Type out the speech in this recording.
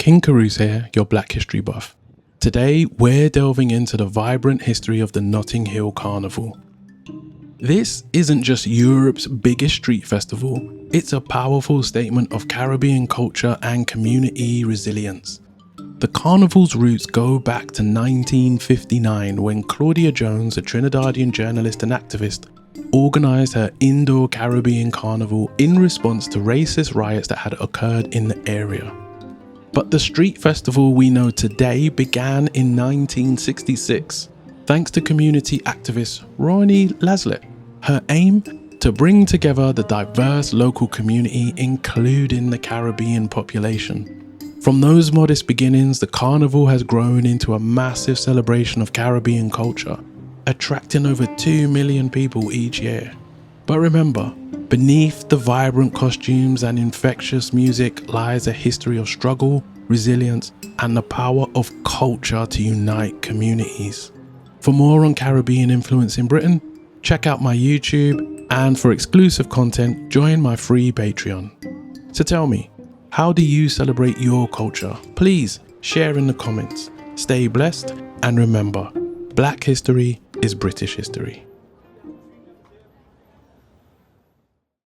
King Carouse here, your Black History buff. Today, we're delving into the vibrant history of the Notting Hill Carnival. This isn't just Europe's biggest street festival, it's a powerful statement of Caribbean culture and community resilience. The carnival's roots go back to 1959 when Claudia Jones, a Trinidadian journalist and activist, organised her indoor Caribbean carnival in response to racist riots that had occurred in the area. But the street festival we know today began in 1966, thanks to community activist Ronnie Laslett. Her aim? To bring together the diverse local community, including the Caribbean population. From those modest beginnings, the carnival has grown into a massive celebration of Caribbean culture, attracting over 2 million people each year. But remember, beneath the vibrant costumes and infectious music lies a history of struggle, resilience, and the power of culture to unite communities. For more on Caribbean influence in Britain, check out my YouTube, and for exclusive content, join my free Patreon. So tell me, how do you celebrate your culture? Please share in the comments. Stay blessed, and remember, Black history is British history.